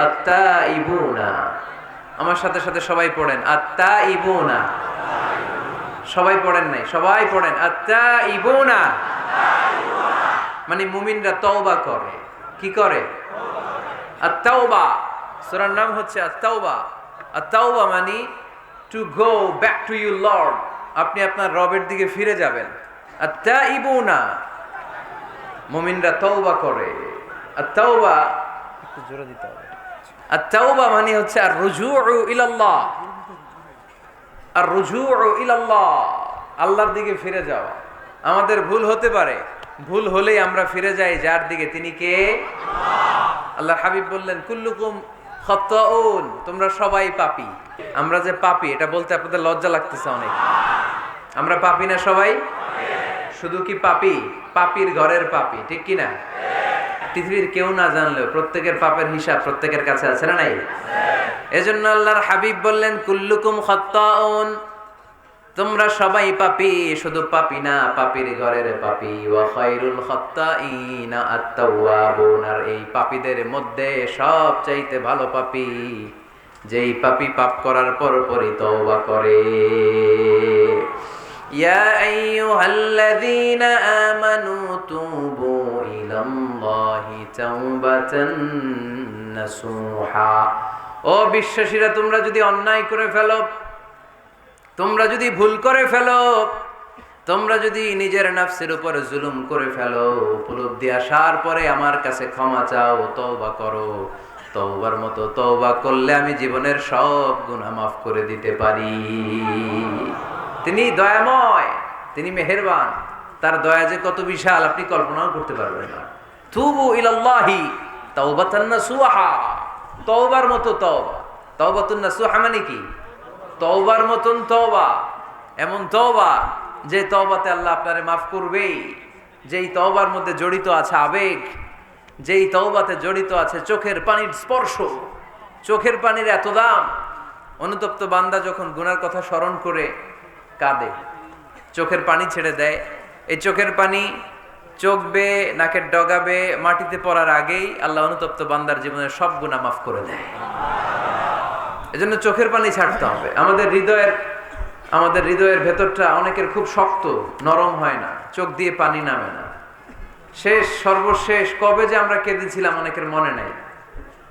আত্তাইবুনা। আমার সাথে সাথে সবাই পড়েন আত্তাইবুনা। সবাই পড়েন নাই, সবাই পড়েন আত্তাইবুনা। মানে মুমিনরা তওবা করে। কি করে? আত-তাওবা। সূরার নাম হচ্ছে আত-তাওবা। আত-তাওবা মানে to go back to your Lord. আপনি আপনার রবের দিকে ফিরে যাবেন। আত-তাইবুনা, মুমিনরা তওবা করে। আত-তাওবা একটু জোরে দিতে হবে। আত-তাওবা মানে হচ্ছে আর-রুজুউ ইলাল্লাহ। আর-রুজুউ ইলাল্লাহ, আল্লাহর দিকে ফিরে যাওয়া। আমাদের ভুল হতে পারে, ভুল হলেই আমরা ফিরে যাই যার দিকে, তিনি কে? আল্লাহর হাবিব বললেন কুল্লুকুম খাত্তাউন, তোমরা সবাই পাপী। আমরা যে পাপী এটা বলতে আপনাদের লজ্জা লাগতেছে অনেক। আমরা পাপী না সবাই? শুধু কি পাপী? পাপীর ঘরের পাপী, ঠিক কি না? পৃথিবীর কেউ না জানলেও প্রত্যেকের পাপের হিসাব প্রত্যেকের কাছে আছে না নাই? এজন্য আল্লাহর হাবিব বললেন কুল্লুকুম খাত্তাউন, তোমরা সবাই পাপী, শুধু পাপী না, পাপীর ঘরের পাপী। ওয়া খায়রুল খাত্তাইনা আত-তাওয়াবুন, আর এই পাপীদের মধ্যে সবচাইতে ভালো পাপী যেই পাপী পাপ করার পরপরই তওবা করে। ইয়া আইয়ুহাল্লাযীনা আমানু তুবু ইলাল্লাহি তাওবাতান নাসুহা। ও বিশ্বাসীরা, তোমরা যদি অন্যায় করে ফেলো, তোমরা যদি ভুল করে ফেলো, তোমরা যদি নিজের নফসের উপর জুলুম করে ফেলো, উপলব্ধি আসার পরে আমার কাছে ক্ষমা চাও, তওবা করো। তওবার মতো তওবা করলে আমি জীবনের সব গুনাহ মাফ করে দিতে পারি। তিনি দয়াময়, তিনি মেহেরবান, তার দয়া যে কত বিশাল আপনি কল্পনাও করতে পারবেন না। তুবু ইলাল্লাহি তাওবাতান নাসুহা, তওবার মতো তওবা। তাওবাতুন নাসুহা মানে কি? তওবার মতন তওবা, এমন তওবা যে তওবাতে আল্লাহ আপনারে মাফ করবেই, যেই তওবার মধ্যে জড়িত আছে আবেগ, যেই তওবাতে জড়িত আছে চোখের পানির স্পর্শ, চোখের পানির এত দাম। অনুতপ্ত বান্দা যখন গুনার কথা স্মরণ করে কাঁদে, চোখের পানি ছেড়ে দেয়, এই চোখের পানি চোখ বেয়ে নাকের ডগাবে মাটিতে পড়ার আগেই আল্লাহ অনুতপ্ত বান্দার জীবনের সব গুনাহ মাফ করে দেয়। এজন্য চোখের পানি ছাড়তে হবে। আমাদের হৃদয়ের ভেতরটা অনেকের খুব শক্ত, নরম হয় না, চোখ দিয়ে পানি নামে না। সর্বশেষ কবে যে আমরা কেঁদেছিলাম অনেকের মনে নাই।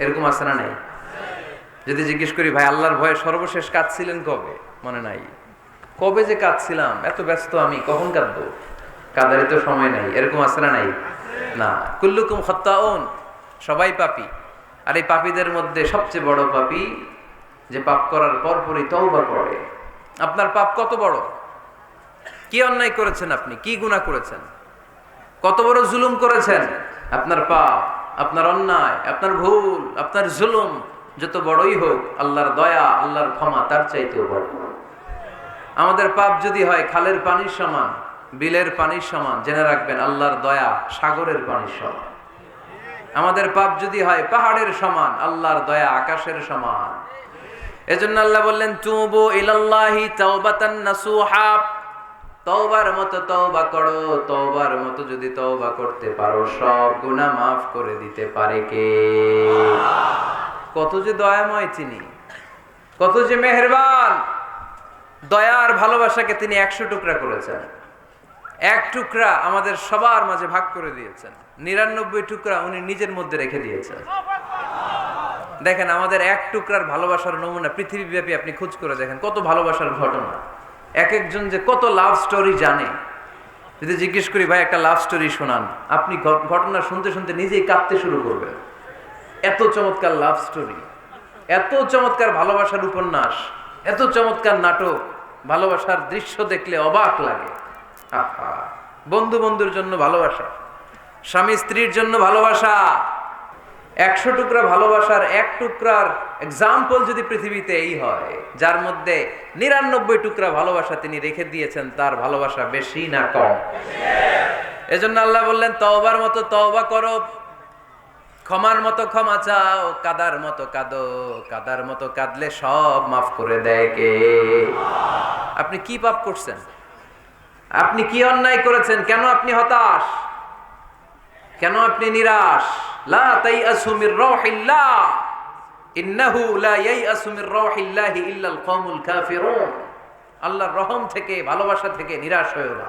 এরকম আছে না নাই? যদি জিজ্ঞেস করি ভাই আল্লাহর ভয়ে সর্বশেষ কাঁদছিলেন কবে, মনে নাই। কবে যে কাঁদছিলাম, এত ব্যস্ত আমি, কখন কাঁদবো, কাঁদারই তো সময় নাই। এরকম আছে না নাই? না। কুল্লুকুম খাত্তাউন, সবাই পাপী। আর এই পাপীদের মধ্যে সবচেয়ে বড় পাপী যে পাপ করার পরপরই তওবা করে। আপনার পাপ কত বড়? কি অন্যায় করেছেন আপনি? কি গুনাহ করেছেন? কত বড় জুলুম করেছেন? আপনার পাপ, আপনার অন্যায়, আপনার ভুল, আপনার জুলুম যত বড়ই হোক, আল্লাহর দয়া, আল্লাহর ক্ষমা তার চাইতেও বড়। আমাদের পাপ যদি হয় খালের পানির সমান, বিলের পানির সমান, জেনে রাখবেন আল্লাহর দয়া সাগরের পানির সমান। আমাদের পাপ যদি হয় পাহাড়ের সমান, আল্লাহর দয়া আকাশের সমান। এজন্য আল্লাহ বললেন তুবু ইলাল্লাহি তাওবাতান নাসুহা, তওবার মতো তওবা করো। তওবার মতো যদি তওবা করতে পারো, সব গুনাহ মাফ করে দিতে পারে কে? কত যে দয়াময় তিনি, কত যে মেহেরবান। দয়ার ভালোবাসাকে তিনি 100 টুকরা করেছেন। এক টুকরা আমাদের সবার মাঝে ভাগ করে দিয়েছেন, 99 টুকরা উনি নিজের মধ্যে রেখে দিয়েছেন। দেখেন আমাদের এক টুকরার ভালোবাসার নমুনা পৃথিবীব্যাপী আপনি খোঁজ করে দেখেন, কত ভালোবাসার ঘটনা। এক একজন যে কত লাভ স্টোরি জানে। যদি জিজ্ঞেস করি ভাই একটা লাভ স্টোরি শোনান, আপনি ঘটনা শুনতে শুনতে নিজেই কাঁদতে শুরু করবেন। এত চমৎকার লাভ স্টোরি, এত চমৎকার ভালোবাসার উপন্যাস, এত চমৎকার নাটক, ভালোবাসার দৃশ্য দেখলে অবাক লাগে। আহা, বন্ধু বন্ধুর জন্য ভালোবাসা, স্বামী স্ত্রীর জন্য ভালোবাসা। 100 টুকরা ভালোবাসার এক টুকরার এক্সাম্পল যদি পৃথিবীতে এই হয়, যার মধ্যে 99 টুকরা ভালোবাসা তিনি রেখে দিয়েছেন, তার ভালোবাসা বেশি না কম? এজন্য আল্লাহ বললেন তওবার মতো তওবা করো, ক্ষমার মতো ক্ষমা চাও, কাদার মতো কাঁদো। কাদার মতো কাঁদলে সব মাফ করে দেয় কে? আপনি কি পাপ করছেন? আপনি কি অন্যায় করেছেন? কেন আপনি হতাশ? কেন আপনি নিরাশ? লা তাইআসু মির রাউহিল্লাহ, ইন্নাহু লা ইয়াইআসু মির রাউহিল্লাহি ইল্লাল কওমুল কাফিরুন। আল্লাহর রহম থেকে, ভালোবাসা থেকে নিরাশ হয় না।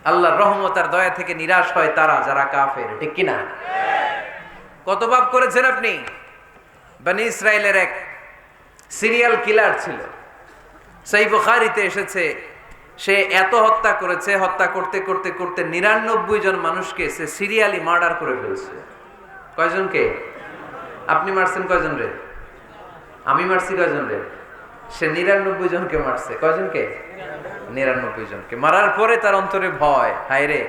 আল্লাহর রহমত আর দয়া থেকে নিরাশ হয় তারা যারা কাফের, ঠিক কি না? কত পাপ করেছেন আপনি? বনি ইসরাইলের এক সিরিয়াল কিলার ছিল, সহিহ বুখারীতে এসেছে। সে এত হত্যা করেছে, হত্যা করতে করতে করতে 99 জন মানুষকে সে সিরিয়ালি মার্ডার করে ফেলছে। কয়জনকে? আপনি মারছেন কয়জন রে? আমি মারছি কয়জন রে? সে 99 জনকে মারছে। কয়জনকে? 99 জনকে। মারার পরে তার অন্তরে ভয়, হায় রে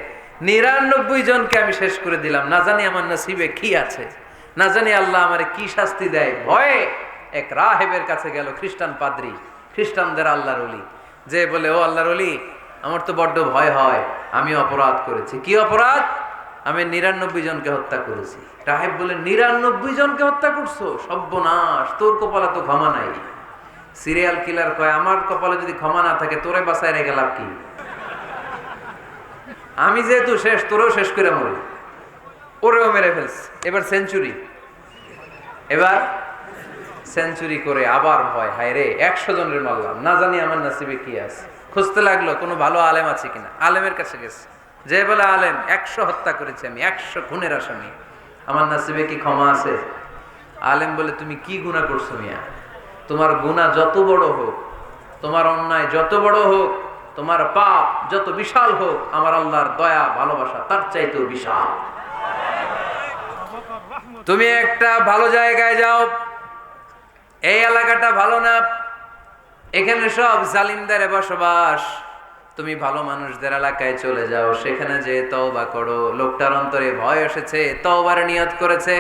99 জনকে আমি শেষ করে দিলাম, না জানি আমার নসিবে কি আছে, না জানি আল্লাহ আমারে কি শাস্তি দেয়। ভয়ে এক রাহেবের কাছে গেল, খ্রিস্টান পাদ্রী, খ্রিস্টানদের আল্লাহর ওলি, যে বলে, ও আল্লাহর ওলি, আমার তো বড্ড ভয় হয়, আমি অপরাধ করেছি। কি অপরাধ? আমি 99 জনকে হত্যা করেছি। রাহেব বলে, 99 জনকে হত্যা করছো? সর্বনাশ, তোর কপালে তো ক্ষমা নাই। সিরিয়াল কিলার কয়, আমার কপালে যদি ক্ষমা না থাকে তোরে বাঁচায় রেখে লাভ কি? আমি যেহেতু শেষ, তোরেও শেষ করে মরি। ওরেও মেরে ফেলছে। এবার সেঞ্চুরি, এবার সেঞ্চুরি করে আবার ভয়, হায় রে 100 জনের মারলাম, না জানি আমার নসিবে কি আছে। খুঁজতে লাগলো কোনো ভালো আলেম আছে কিনা। আলেমের কাছে গেছে, যে বলে, আলেম 100 হত্যা করেছি আমি, 100 খুনের আসামি, আমার নসিবে কি ক্ষমা আছে? আলেম বলে, তুমি কি গুনাহ করছো মিয়া? তোমার গুনাহ যত বড় হোক, তোমার অন্যায় যত বড় হোক, তোমার পাপ যত বিশাল হোক, আমার আল্লাহর দয়া ভালোবাসা তার চাইতেও বিশাল। তুমি একটা ভালো জায়গায় যাও, এই এলাকাটা ভালো না, এখানে সব জালিমদের বসবাস, তুমি ভালো মানুষদের এলাকায় চলে যাও, সেখানে যে তওবা করো। লোকটার অন্তরে ভয় এসেছে, তওবার নিয়ত করেছে।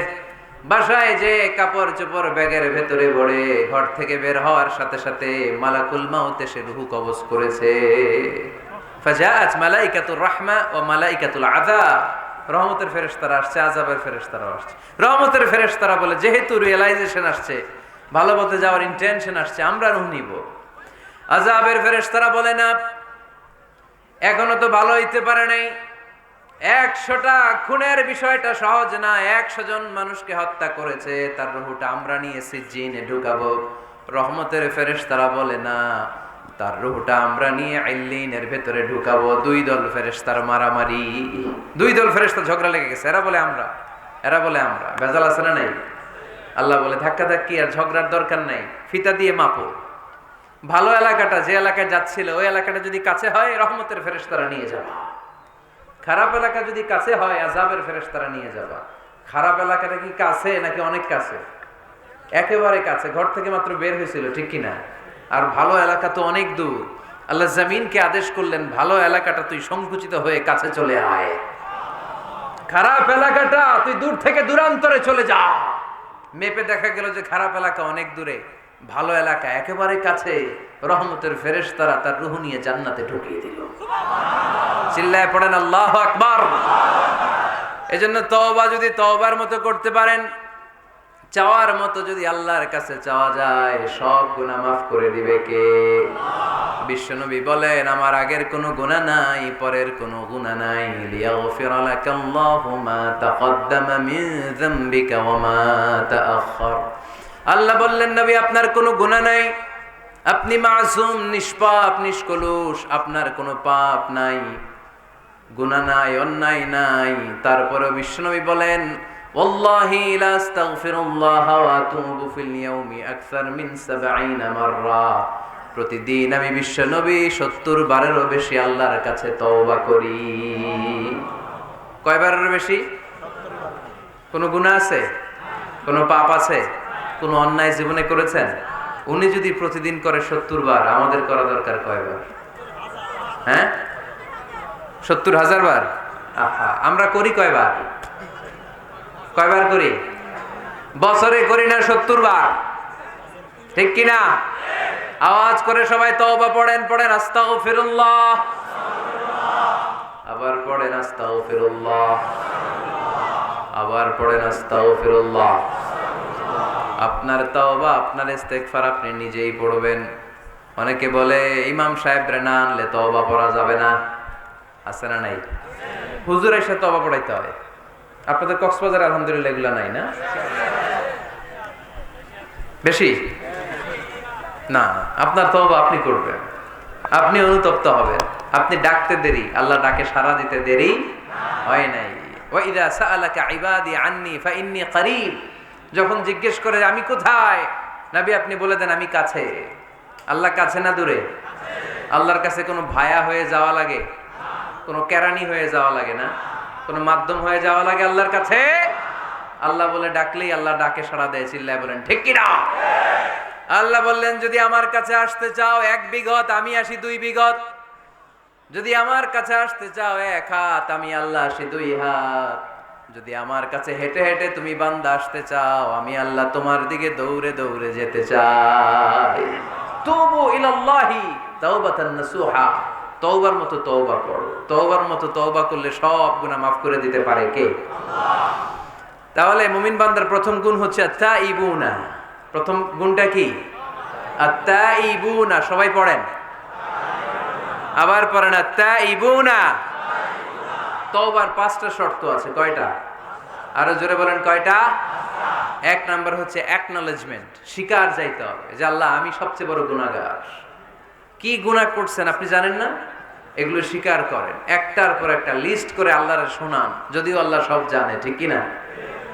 বাসায় যে কাপড় চোপড় ব্যাগের ভেতরে ভরে ঘর থেকে বের হওয়ার সাথে সাথে মালাকুল মাউত এসে রূহ কবজ করেছে। ফাজাআত মালাইকাতুর রাহমা ওয়া মালাইকাতুল আযাব। রহমতের ফেরেশতারা আসছে, আযাবের ফেরেশতারাও আসছে। রহমতের ফেরেশতারা বলে, যেহেতু রিয়েলাইজেশন আসছে, ভালো পথে যাওয়ার ইন্টেনশন আসছে, আমরা রূহ নিব। আযাবের ফেরেশতারা বলে, না, এখনো তো ভালো হইতে পারে নাই, 100টা খুনের বিষয়টা সহজ না, 100 জন মানুষকে হত্যা করেছে, তার রূহটা আমরা নিয়ে সিজ্জিনে ঢুকাবো। রহমতের ফেরেশতারা বলে, না, তার রূহটা আমরা নিয়ে ইল্লিনের ভেতরে ঢুকাবো। 2 দল ফেরেশতার মারামারি, 2 দল ফেরেশতা ঝগড়া লেগে গেছে। এরা বলে আমরা, এরা বলে আমরা। ভেজাল আছে না নাই? আল্লাহ বলে, ধাক্কাধাক্কি আর ঝগড়ার দরকার নাই, ফিতা দিয়ে মাপো। ভালো এলাকাটা, যে এলাকায় যাচ্ছিল, ওই এলাকাটা যদি কাছে হয়, রহমতের ফেরেশতারা নিয়ে যাবা। খারাপ এলাকা যদি কাছে হয়, আযাবের ফেরেশতারা নিয়ে যাবা। খারাপ এলাকাটা কি কাছে নাকি অনেক কাছে? একেবারে কাছে, ঘর থেকে মাত্র বের হয়েছিল, ঠিক কিনা? আর ভালো এলাকা তো অনেক দূর। আল্লাহ জমিনকে আদেশ করলেন, ভালো এলাকাটা তুই সংকুচিত হয়ে কাছে চলে আয়, খারাপ এলাকাটা তুই দূর থেকে দূরান্তরে চলে যা। মেপে দেখা গেল যে খারাপ এলাকা অনেক দূরে, ভালো এলাকা একেবারে কাছে। রহমতের ফেরেশতারা তার রূহ নিয়ে জান্নাতে ঢুকিয়ে দিল। চিল্লায় পড়েন আল্লাহু আকবার। এজন্য তওবা যদি তওবার মতো করতে পারেন, চাওয়ার মতো যদি আল্লাহর কাছে চাওয়া যায়, সব গুনাহ মাফ করে দিবে কে? বিশ্বনবী বলেন, আমার আগের কোনো গুনাহ নাই, পরের কোনো গুনাহ নাই। লিয়াগফিরা লাকাল্লাহু মা তাকদ্দামা মিন যামবিকা ওয়া মা তাআখার। আল্লাহ বললেন, নবী আপনার কোনো গুনাহ নাই, আপনি মাসুম, নিষ্পাপ, নিষ্কলুষ, আপনার কোনো পাপ নাই, গুনাহ নাই, অন্যায় নাই। তারপরে বিশ্বনবী বলেন, ওয়াল্লাহি লা আস্তাগফিরুল্লাহ ওয়া আতুবু ফিল ইয়াউমি আকসার মিন 70 মাররা। প্রতিদিন আমি বিশ্বনবী 70 বারেরও বেশি আল্লাহর কাছে তওবা করি। কয়বারের বেশি? 70 বার। কোনো গুনাহ আছে? কোনো পাপ আছে? কোনো অন্যায় জীবনে করেছেন? উনি যদি প্রতিদিন করে 70 বার, আমাদের করা দরকার কয়বার? হ্যাঁ, 70,000 বার। আহা, আমরা করি কয়বার? কয়বার করি? বছরে করি না 70 বার, ঠিক কিনা? আওয়াজ করে সবাই তওবা পড়েন, পড়েন আস্তাগফিরুল্লাহ, আবার পড়েন আস্তাগফিরুল্লাহ, আবার পড়েন আস্তাগফিরুল্লাহ। আপনার তওবা, আপনার ইস্তেগফার আপনি নিজেই পড়বেন। অনেকে বলে ইমাম সাহেবরে না আনলে তওবা পড়া যাবে না, আছে না নাই? হুজুর এসে তওবা পড়াইতে হয়। আপনাদের কক্সবাজার আলহামদুলিল্লাহ এগুলা নাই না? বেশি না, আপনার তওবা আপনি করবেন, আপনি অনুতপ্ত হবেন। আপনি ডাকতে দেরি, আল্লাহ ডাকে সাড়া দিতে দেরি হয় নাই। ওয়া ইযা সাআলাকা ইবাদি আন্নী ফাইন্নী করিব, যখন জিজ্ঞেস করে আমি কোথায়, নবী আপনি বলে দেন আমি কাছে। আল্লাহ কাছে না দূরে? আল্লাহর কাছে কোনো ভায়া হয়ে যাওয়া লাগে, কোনো কেরানি হয়ে যাওয়া লাগে না, কোনো মাধ্যম হয়ে যাওয়া লাগে আল্লাহর কাছে? আল্লাহ বলে ডাকলেই আল্লাহ ডাকে সাড়া দেয়। চিল্লায় বলেন ঠিক কিনা? আল্লাহ বললেন যদি আমার কাছে আসতে চাও 1 বিঘত, আমি আসি 2 বিঘত। যদি আমার কাছে আসতে চাও 1 হাত, আমি আল্লাহ আসি 2 হাত। যদি আমার কাছে হেঁটে হেঁটে তুমি বান্দা আসতে চাও, আমি আল্লাহ তোমার দিকে দৌড়ে দৌড়ে যেতে চাই। তুবু ইলাল্লাহি তাওবাতান নাসুহা, তওবার মতো তওবা করো। তওবার মতো তওবা করলে সব গুনাহ মাফ করে দিতে পারে কে? আল্লাহ। তাহলে মুমিন বান্দার প্রথম গুণ হচ্ছে আত-তাইবুনা। প্রথম গুণটা কি? আত-তাইবুনা। সবাই পড়েন, আবার পড়েন আত-তাইবুনা। তওবার 5টা শর্ত আছে। কয়টা? আরো জোরে বলেন কয়টা? 1 নাম্বার হচ্ছে অ্যাকনলেজমেন্ট, স্বীকার যাইতে হবে যে আল্লাহ আমি সবচেয়ে বড় গুনাহগার। কি গুনাহ করছেন আপনি জানেন না, এগুলো স্বীকার করেন, একটার পর একটা লিস্ট করে আল্লাহরে শোনান, যদিও আল্লাহ সব জানে, ঠিক কি না?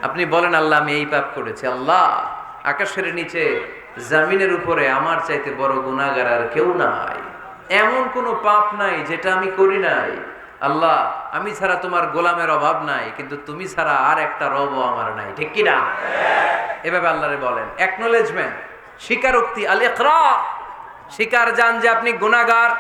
আপনি বলেন আল্লাহ আমি এই পাপ করেছি, আল্লাহ আকাশের নিচে জমিনের উপরে আমার চাইতে বড় গুনাহগার আর কেউ নাই, এমন কোনো পাপ নাই যেটা আমি করি নাই। আল্লাহ আমি ছাড়া তোমার গোলামের অভাব নাই, কিন্তু তুমি ছাড়া আর একটা রবও আমার নাই, ঠিক কি না? এভাবে আল্লাহরে বলেন। অ্যাকনলেজমেন্ট, স্বীকারোক্তি, আল ইকরার, স্বীকার জান যে আপনি গুনাহগার,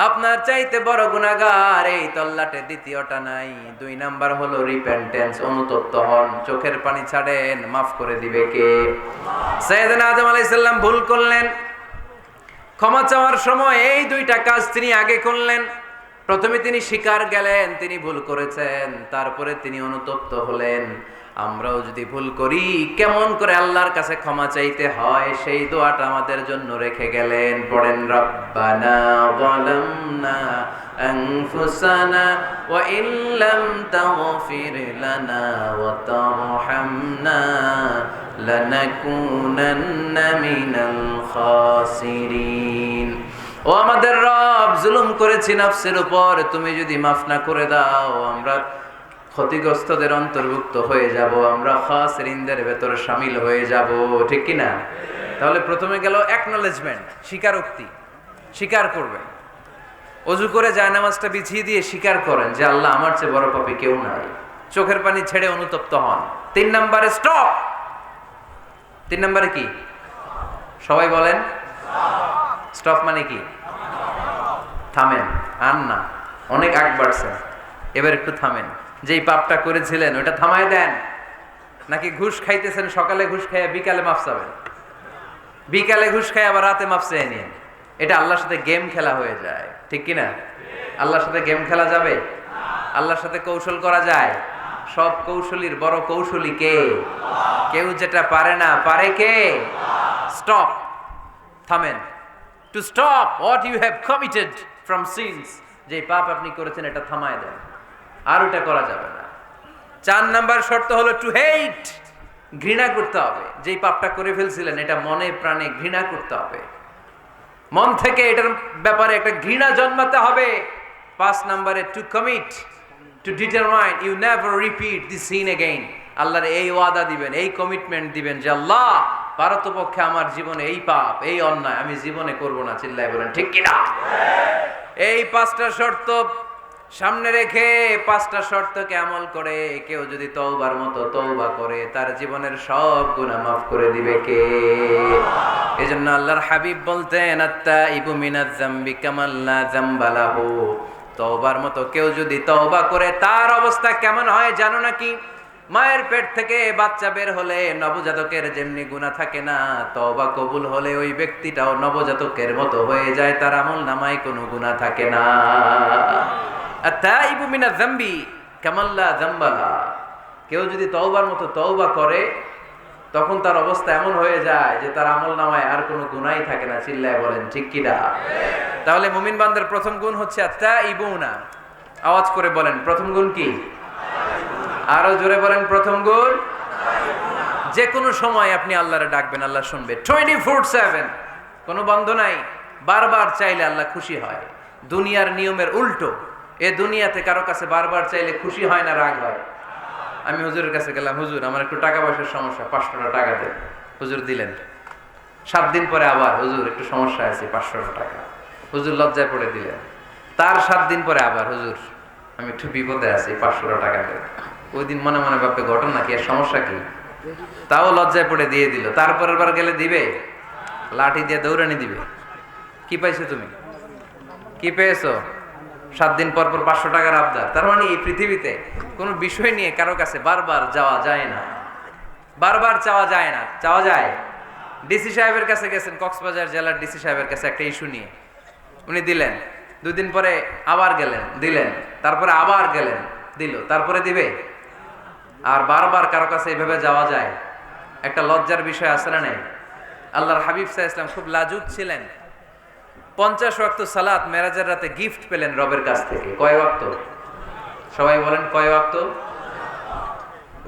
আপনার চাইতে বড় গুনাহগার এই তল্লাটে দ্বিতীয়টা নাই। 2 নাম্বার হলো রিপেন্টেন্স, অনুতপ্ত হন, চোখের পানি ছাড়েন, মাফ করে দিবে কে? সাইয়েদনা আদম আলাইহিস সালাম ভুল করলেন, ক্ষমা চাওয়ার সময় এই 2টা কাজ তিনি আগে করলেন। প্রথমে তিনি স্বীকার গেলেন তিনি ভুল করেছেন, তারপরে তিনি অনুতপ্ত হলেন। আমরাও যদি ভুল করি কেমন করে আল্লাহর কাছে ক্ষমা চাইতে হয় সেই দোয়াটা আমাদের জন্য রেখে গেলেন। পড়েন রব্বানা যালামনা আনফুসানা ওয়া ইল্লাম তাগফির লানা ওয়া তারহামনা লানাকুনান্না মিনাল খাসিরিন। ও আমাদের রব, জুলুম করেছি নফসের উপর, তুমি যদি মাফ না করে দাও আমরা ক্ষতিগ্রস্তদের অন্তর্ভুক্ত হয়ে যাব, আমরা খাসিরিনদের ভেতরে শামিল হয়ে যাব, ঠিক কি না? তাহলে প্রথমে গেল অ্যাকনলেজমেন্ট, স্বীকারোক্তি, স্বীকার করবেন। ওযু করে জায়নামাজটা বিছিয়ে দিয়ে স্বীকার করেন যে আল্লাহ আমার চেয়ে বড় পাপী কেউ নাই, চোখের পানি ছেড়ে অনুতপ্ত হন। 3 নম্বরে স্টপ। 3 নম্বরে কি? সবাই বলেন স্টপ মানে কি? থামেন, আর না, অনেক আগ বাড়ছেন, এবার একটু থামেন। যেই পাপটা করেছিলেন ওটা থামায় দেন। নাকি ঘুষ খাইতেছেন, সকালে ঘুষ খাইয়া বিকালে মাফ চাবেন, বিকালে ঘুষ খাই আবার রাতে মাফ চেয়ে নিন, এটা আল্লাহর সাথে গেম খেলা হয়ে যায়, ঠিক কিনা? আল্লাহর সাথে গেম খেলা যাবে? আল্লাহর সাথে কৌশল করা যায়? সব কৌশলীর বড় কৌশলী কে? কেউ যেটা পারে না, পারে কে? স্টপ, থামেন। To stop what you have committed from sins, যে পাপ আপনি করেছেন এটা থামায় দেন, আর ওটা করা যাবে না। 4 নাম্বার শর্ত হলো টু হেট, ঘৃণা করতে হবে। যেই পাপটা করে ফেলছিলেন এটা মনে প্রাণে ঘৃণা করতে হবে, মন থেকে এটার ব্যাপারে একটা ঘৃণা জন্মাতে হবে। 5 নাম্বারে to commit, to determine you never repeat this sin again. আল্লাহর এই ওয়াদা দিবেন, এই কমিটমেন্ট দিবেন যে আল্লাহ পারতপক্ষে আমার জীবনে এই পাপ, এই অন্যায় আমি জীবনে করব না। চিল্লায় বলেন ঠিক কিনা? এই 5টা শর্ত সামনে রেখে 5টা শর্তকে আমল করে কেউ যদি তওবার মতো তওবা করে তার জীবনের সব গুনাহ মাফ করে দিবে কে? এজন্য আল্লাহর হাবিব বলতেন আত-তাইবু মিনাজ যামবি কামাল লা যামবা লাহু। তওবার মতো কেউ যদি তওবা করে তার অবস্থা কেমন হয় জানো নাকি? মায়ের পেট থেকে বাচ্চা বের হলে নবজাতকের যেমনি গুনাহ থাকে না, তওবা কবুল হলে ওই ব্যক্তিটাও নবজাতকের মতো হয়ে যায়, তার আমল নামায় কোনো গুনাহ থাকে না। আত-তাইবু মিনাজ যামবি কামাল লা যামবা লাহু। কেউ যদি তওবার মতো তওবা করে তখন তার অবস্থা এমন হয়ে যায় যে তার আমল নামায় আর কোনো গুনাহই থাকে না। চিল্লায় বলেন ঠিক কি না? তাহলে মুমিন বান্দার প্রথম গুণ হচ্ছে আত-তাইবুনা। আওয়াজ করে বলেন প্রথম গুণ কি? আরো জোরে বলেন প্রথম গুণ। যে কোনো সময় আপনি আল্লাহরে ডাকবেন, আল্লাহ শুনবে 24/7, কোনো বন্ধ নাই। বারবার চাইলে আল্লাহ খুশি হয়। দুনিয়ার নিয়মের উল্টো, এ দুনিয়াতে কারো কাছে বারবার চাইলে খুশি হয় না, রাগ হয়। আমি হুজুরের কাছে গেলাম, হুজুর আমার একটু টাকা পয়সার সমস্যা, 500 টাকা দেন। হুজুর দিলেন। 7 দিন পরে আবার, হুজুর একটু সমস্যা আছে, 500 টাকা। হুজুর লজ্জায় পড়ে দিলেন। তার 7 দিন পরে আবার, হুজুর আমি একটু বিপদে আছি, 500 টাকা দেন। ওই দিন মনে মনে ভাববে ঘটনা কি, আর সমস্যা কি, তাও লজ্জায় পড়ে দিয়ে দিল। তারপরের বার গেলে দিবে, লাঠি দিয়ে দৌড়ানি দিবে। কি পাইছো তুমি, কি পেয়েছো? 7 দিন পর পর 500 টাকার আবদার। তার মানে এই পৃথিবীতে কোনো বিষয় নিয়ে কারো কাছে বারবার যাওয়া যায় না, বারবার চাওয়া যায় না। চাওয়া যায়? ডিসি সাহেবের কাছে গেছেন, কক্সবাজার জেলার ডিসি সাহেবের কাছে একটা ইস্যু নিয়ে, উনি দিলেন। 2 দিন পরে আবার গেলেন, দিলেন। তারপরে আবার গেলেন, দিল। তারপরে দিবে? আর বারবার কারো কাছে এইভাবে যাওয়া যায়? একটা লজ্জার বিষয় আছে না নাই? আল্লাহর হাবিব সাল্লাল্লাহু আলাইহি ওয়াসাল্লাম খুব লাজুক ছিলেন। 50 ওয়াক্ত সালাত মেরাজের রাতে গিফট পেলেন রবের কাছ থেকে। কয় ওয়াক্ত? সবাই বলেন কয় ওয়াক্ত?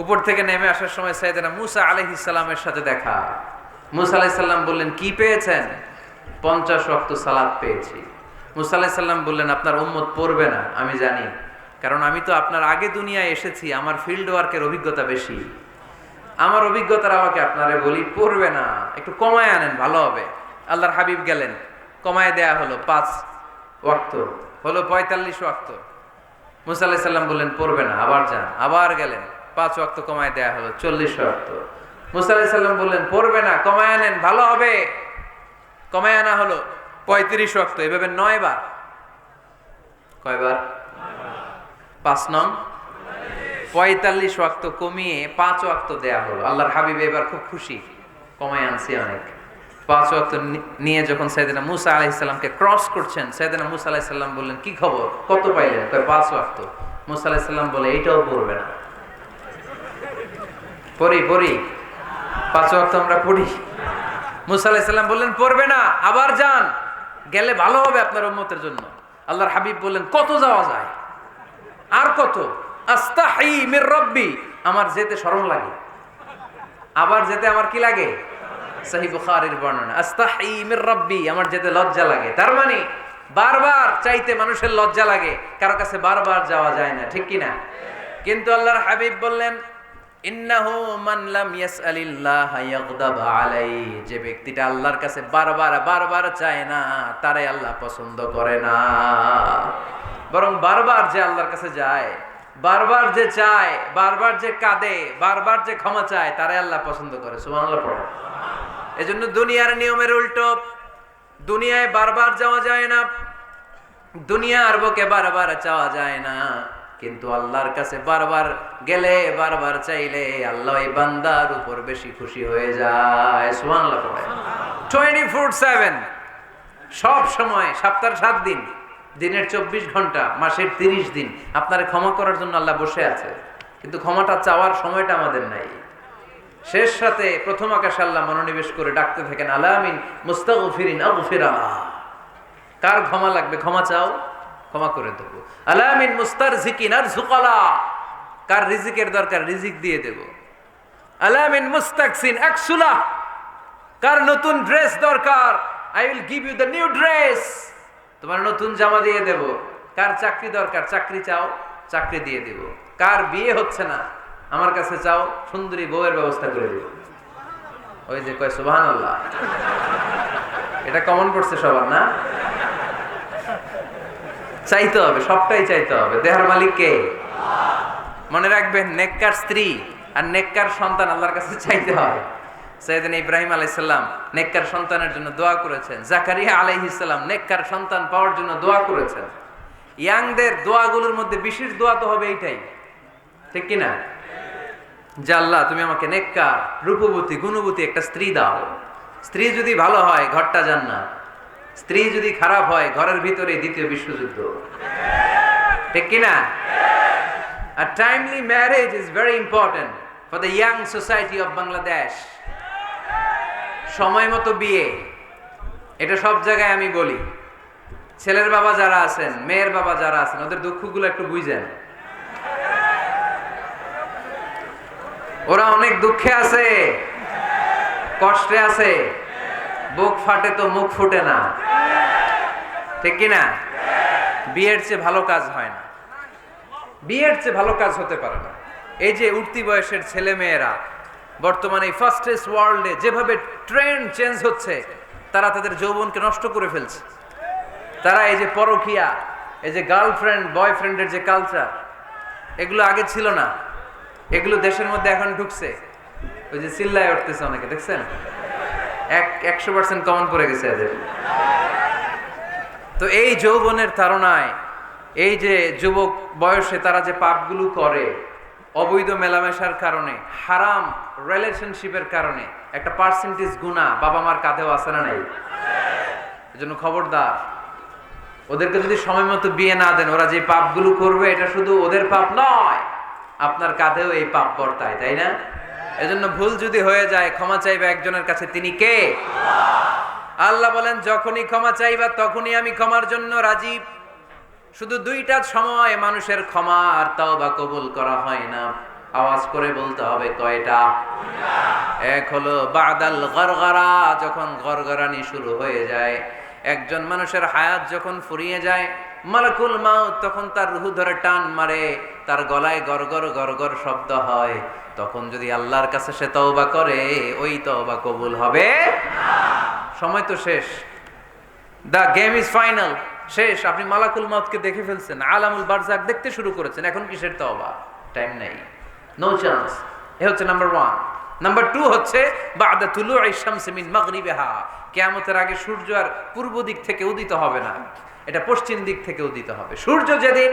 উপর থেকে নেমে আসার সময় সাইয়েদনা মুসা আলাইহিস সালামের সাথে দেখা। মুসা আলাইহিস সালাম বললেন, কি পেয়েছেন? 50 ওয়াক্ত সালাত পেয়েছি। মুসা আলাইহিস সালাম বললেন, আপনার উম্মত পড়বে না, আমি জানি, কারণ আমি তো আপনার আগে দুনিয়ায় এসেছি, আমার ফিল্ড ওয়ার্কের অভিজ্ঞতা বেশি। আমার অভিজ্ঞতার আমাকে আপনারে বলি, পড়বে না, একটু কমায় আনেন, ভালো হবে। আল্লাহর হাবিব গেলেন, কমায় দেয়া হলো 5 ওয়াক্ত, হলো 45 ওয়াক্ত। মুসা আলাইহিস সালাম বললেন পড়বে না, আবার যান। আবার গেলেন, 5 ওয়াক্ত কমায় দেয়া হলো 40 ওয়াক্ত। মুসা আলাইহিস সালাম বললেন পড়বে না, কমায় আনেন, ভালো হবে। কমায় আনা হলো 35 ওয়াক্ত। এভাবে 9 বার। কয়বার? 5 নং 45 ওয়াক্ত কমিয়ে 5 ওয়াক্ত দেয়া হলো। আল্লাহর হাবিব এবার খুব খুশি, কমায় আনছি অনেক। 5 ওয়াক্ত নিয়ে যখন সাইয়েদনা মুসা আলাইহিস সালামকে ক্রস করছেন, সাইয়েদনা মুসা আলাইহিস সালাম বললেন, কি খবর, কত পাইলেন? কয় 5 ওয়াক্ত। মুসা আলাইহিস সালাম বলে, এইটাও পড়বে না। পড়ি 5 ওয়াক্ত আমরা পড়ি। মুসা আলাইহিস সালাম বললেন পড়বে না, আবার যান, গেলে ভালো হবে আপনার উম্মতের জন্য। আল্লাহর হাবিব বললেন, কত যাওয়া যায়? আর কত? আস্তাহি মির রাব্বি, আমার যেতে শরম লাগে। আবার যেতে আমার কি লাগে? সহিহ বুখারীর বর্ণনা, আস্তাহি মির রাব্বি, আমার যেতে লজ্জা লাগে। তার মানে বারবার চাইতে মানুষের লজ্জা লাগে, কারো কাছে বারবার যাওয়া যায় না, ঠিক কি না? কিন্তু আল্লাহর হাবিব বললেন, ইন্নাহু মান লাম ইয়াসআলিল্লাহ ইয়াগদাব আলাইহি, যে ব্যক্তিটা আল্লাহর কাছে বারবার চায় না, তারে আল্লাহ পছন্দ করে না। বরং বারবার যে আল্লাহর কাছে যায়, বারবার যে চায়, বারবার যে কাঁদে, বারবার যে ক্ষমা চায়, তারে আল্লাহ পছন্দ করে। সুবহানাল্লাহ পড়ো। এজন্য দুনিয়ার নিয়মের উল্টো, দুনিয়ায় বারবার যাওয়া যায় না, দুনিয়ার বুকে বারবার চাওয়া যায় না, কিন্তু আল্লাহর কাছে বারবার গেলে, বারবার চাইলে আল্লাহ এই বান্দার উপর বেশি খুশি হয়ে যায়। সুবহানাল্লাহ পড়ো। 24/7, সব সময়, সপ্তাহের 7 দিন, দিনের 24 ঘন্টা, মাসের 30 দিন আপনারে ক্ষমা করার জন্য আল্লাহ বসে আছে। কিন্তু ক্ষমাটা চাওয়ার সময়টা আমাদের নাই। শেষ রাতে প্রথম আকাশে আল্লাহ মনোনিবেশ করে ডাকতে থাকেন, আলামিন মুস্তাগফিরিন আগফিরা, কার ক্ষমা লাগবে ক্ষমা চাও, ক্ষমা করে দেবো। আলামিন মুস্তারজিকিন আরজুকালা, কার রিজিকের দরকার রিজিক দিয়ে দেব। আলামিন মুস্তাকসিন আকসুলা, কার নতুন ড্রেস দরকার, I will give you the new dress, তোমার নতুন জামা দিয়ে দেব। কার চাকরি দরকার, চাকরি চাও, চাকরি দিয়ে দেব। কার বিয়ে হচ্ছে না, আমার কাছে চাও, সুন্দরী বউয়ের ব্যবস্থা করে দেব। ওই যে কয় সুবহানাল্লাহ, এটা কমন পড়ছে সবার না? চাইতে হবে, সবটাই চাইতে হবে। দেহার মালিক কে? মনে রাখবেন, নেককার স্ত্রী আর নেককার সন্তান আল্লাহর কাছে চাইতে হয়। সাইয়েদনা ইব্রাহিম আলাইহিস সালাম নেককার সন্তানের জন্য দোয়া করেছেন। জাকারিয়া আলাইহিস সালাম নেককার সন্তান পাওয়ার জন্য দোয়া করেছেন। ইয়াংদের দোয়াগুলোর মধ্যে বিশেষ দোয়া তো হবে এইটাই, ঠিক কি না? যে আল্লাহ তুমি আমাকে নেককার, রূপবতী, গুণবতী একটা স্ত্রী দাও। স্ত্রী যদি ভালো হয় ঘরটা জান্নাত, স্ত্রী যদি খারাপ হয় ঘরের ভিতরে দ্বিতীয় বিশ্বযুদ্ধ, ঠিক কি না? A timely marriage is very important for the young society of Bangladesh. সময় মতো বিয়ে, এটা সব জায়গায় আমি বলি। ছেলের বাবা যারা আছেন, মেয়ের বাবা যারা আছেন, ওদের দুঃখগুলো একটু বুঝেন। ওরা অনেক দুঃখে আছে, কষ্টে আছে, বুক ফাটে তো মুখ ফুটে না, ঠিক কিনা? বিয়ের চেয়ে ভালো কাজ হয় না, বিয়ের চেয়ে ভালো কাজ হতে পারে না। এই যে উঠতি বয়সের ছেলে মেয়েরা বর্তমানে ফাস্টেস্ট ওয়ার্ল্ডে যেভাবে ট্রেন্ড চেঞ্জ হচ্ছে, তারা তাদের যৌবনকে নষ্ট করে ফেলছে। তারা এই যে পরকীয়া, এই যে গার্লফ্রেন্ড বয়ফ্রেন্ডের যে কালচার, এগুলো আগে ছিল না, এগুলো দেশের মধ্যে এখন ঢুকছে। ওই যে চিল্লায় উঠতেছে অনেকে, দেখছেন? 100% কমন পড়ে গেছে এদের। তো এই যৌবনের তাড়নায়, এই যে যুবক বয়সে তারা যে পাপগুলো করে, অবৈধ মেলামেশার কারণে, হারাম রিলেশনশিপের কারণে একটা পার্সেন্টেজ গুনাহ বাবা মার কাঁধেও আছে না নাই? এজন্য খবরদার, ওদেরকে যদি সময় মতো বিয়ে না দেন, ওরা যে পাপগুলো করবে এটা শুধু ওদের পাপ নয়, আপনার কাঁধেও এই পাপ বর্তায়, তাই না? এজন্য ভুল যদি হয়ে যায়, ক্ষমা চাইবে একজনের কাছে, তিনি কে? আল্লাহ বলেন, যখনই ক্ষমা চাইবা তখনই আমি ক্ষমার জন্য রাজি। শুধু দুইটা সময় মানুষের ক্ষমা আর তাওবা কবুল করা হয় না, আওয়াজ করে বলতে হবে কয়টা? এক হলো বাদাল গরগরা, যখন গরগরানি শুরু হয়ে যায়, একজন মানুষের হায়াত যখন ফুরিয়ে যায়, মালাকুল মাউত তখন তার রূহ ধরে টান মারে, তার গলায় গরগর গরগর শব্দ হয়, তখন যদি আল্লাহর কাছে সে তওবা করে, ওই তওবা কবুল হবে না। সময় তো শেষ, দ্য গেম ইজ ফাইনাল, শেষ। আপনি মালাকুল মাউতকে দেখে ফেলছেন, আলামুল বারজাক দেখতে শুরু করেছেন, এখন কিসের তওবা? টাইম নেই, নো চান্স। এ হচ্ছে নাম্বার 1। নাম্বার 2 হচ্ছে বাদা তুলুই শামসি মিন মাগরিবিহা, কিয়ামতের আগে সূর্য আর পূর্ব দিক থেকে উদিত হবে না, এটা পশ্চিম দিক থেকে উদিত হবে। সূর্য যেদিন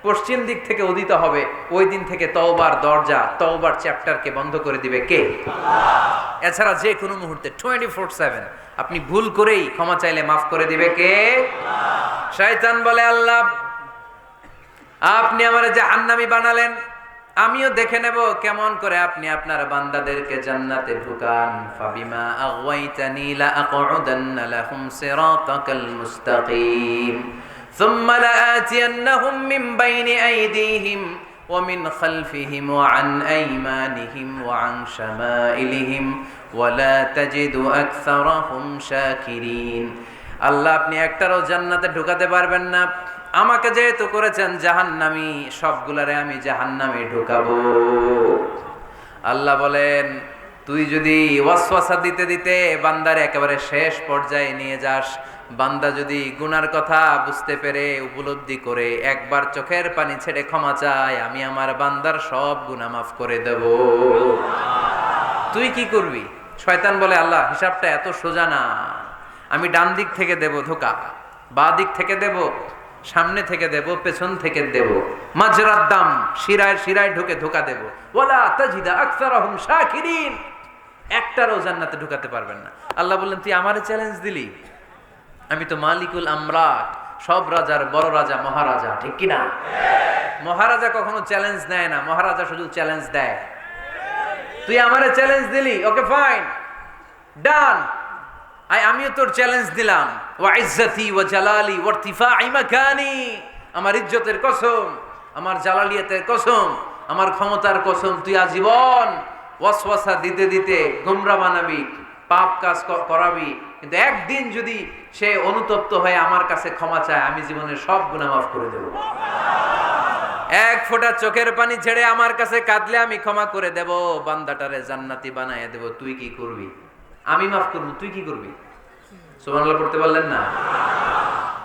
পশ্চিম দিক থেকে উদিত হবে, ওই দিন থেকে তওবার দরজা, তওবার চ্যাপ্টারকে বন্ধ করে দিবে কে? আল্লাহ। এছাড়া যে কোনো মুহূর্তে 24/7 আপনি ভুল করেই ক্ষমা চাইলে মাফ করে দিবে কে? আল্লাহ। শয়তান বলে, আল্লাহ আপনি আমারে জাহান্নামী বানালেন, আমিও দেখে নেব কেমন করে আপনি আপনার বান্দাদেরকে জান্নাতে ঢুকান। ফাবিমা আগওয়াইতানি লা আকউদান্না লাহুম সিরাতাকাল মুস্তাকিম সুম্মা লাআতিয়ান্নাহুম মিন বাইনি আইদিহিম ওয়া মিন খালফিহিম ওয়া আন আইমানিহিম ওয়া আন শামাইলিহিম ওয়া লা তাজিদু আকসারাহুম শাকিরিন। আল্লাহ আপনি একটারও জান্নাতে ঢুকাতে পারবেন না, আমাকে যেহেতু করেছেন জাহান্নামী, সবগুলারে আমি জাহান্নামে ঢুকাবো। আল্লাহ বলেন, তুই যদি ওয়াসওয়াসা দিতে দিতে বান্দার একেবারে শেষ পর্যায়ে নিয়ে যাস, বান্দা যদি গুনার কথা বুঝতে পেরে উপলব্ধি করে একবার চোখের পানি ছেড়ে ক্ষমা চায়, আমি আমার বান্দার সব গুনাহ মাফ করে দেব। তুই কি করবি? শয়তান বলে, আল্লাহ হিসাবটা এত সোজা না, আমি ডান দিক থেকে দেব ধোকা, বাঁ দিক থেকে দেব, সামনে থেকে দেব, পেছন থেকে দেব, মাজরাদ দাম, শিরায় শিরায় ঢুকে ধোকা দেব। ওয়ালা তাজিদা আকসারাহুম শাকিরিন, একটারও জান্নাতে ঢুকাতে পারবেন না। আল্লাহ বললেন, তুই আমারে চ্যালেঞ্জ দিলি, আমি তো মালিকুল আমরাত, সব রাজার বড় রাজা, মহারাজা, ঠিক কি না? মহারাজা কখনো চ্যালেঞ্জ নেয় না, মহারাজা শুধু চ্যালেঞ্জ দেয়। তুই আমারে চ্যালেঞ্জ দিলি, ওকে ফাইন, ডান, আমিও তোর চ্যালেঞ্জ দিলাম। ওয়া ইজ্জতি ওয়া জালালি ওয়া ইরতিফাই মাকানি, আমার ইজ্জতের কসম, আমার জালালিয়াতের কসম, আমার ক্ষমতার কসম, তুই আজীবন ওয়াসওয়াসা দিতে দিতে গোমরা বানাবি, পাপ কাজ করাবি, কিন্তু একদিন যদি সে অনুতপ্ত হয়ে আমার কাছে ক্ষমা চায়, আমি জীবনের সব গুনাহ মাফ করে দেব। এক ফোঁটা চোখের পানি ছেড়ে আমার কাছে কাঁদলে আমি ক্ষমা করে দেব, বান্দাটারে জান্নাতি বানায় দেব। তুই কি করবি? আমি মাফ করবো, তুই কি করবি? সুবহানাল্লাহ পড়তে পারলেন না?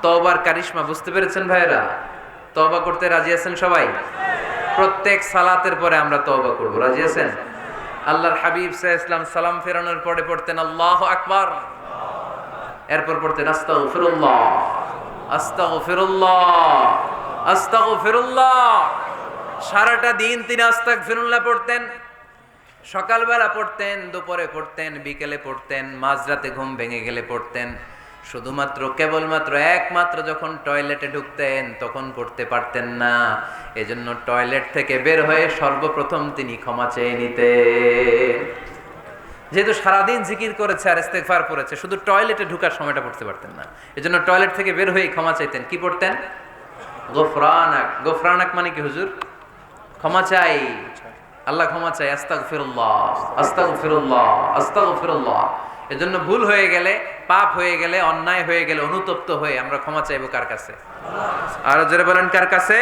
তওবার কারিশমা বুঝতে পেরেছেন ভাইরা? তওবা করতে রাজি আছেন সবাই? প্রত্যেক সালাতের পরে আমরা তওবা করব, রাজি আছেন? আল্লাহর হাবিব সাল্লাল্লাহু আলাইহি ওয়াসাল্লাম সালাম ফেরানোর পরে পড়তেন আল্লাহু আকবার, এরপর পড়তেন আস্তাগফিরুল্লাহ, আস্তাগফিরুল্লাহ, আস্তাগফিরুল্লাহ। সারাটা দিন তিনি আস্তাগফিরুল্লাহ পড়তেন। সকালবেলা পড়তেন, দুপুরে পড়তেন, বিকেলে পড়তেন, মাঝরাতে ঘুম ভেঙে গেলে পড়তেন। শুধুমাত্র কেবলমাত্র একমাত্র যখন টয়লেটে ঢুকতেন তখন পড়তে পারতেন না, এজন্য টয়লেট থেকে বের হয়ে সর্বপ্রথম তিনি ক্ষমা চেয়ে নিতেন। যেহেতু সারাদিন জিকির করেছে আর ইস্তেগফার করেছে, শুধু টয়লেটে ঢুকার সময়টা পড়তে পারতেন না, এজন্য টয়লেট থেকে বের হয়ে ক্ষমা চাইতেন। কি পড়তেন? গোফরানাক। গোফরানাক মানে কি হুজুর? ক্ষমা চাই, আল্লাহ ক্ষমা চাই, আস্তাগফিরুল্লাহ আস্তাগফিরুল্লাহ আস্তাগফিরুল্লাহ। এজন্য ভুল হয়ে গেলে, পাপ হয়ে গেলে, অন্যায় হয়ে গেলে, অনুতপ্ত হয়ে আমরা ক্ষমা চাইবো কার কাছে? আরো জোরে বলেন, কার কাছে?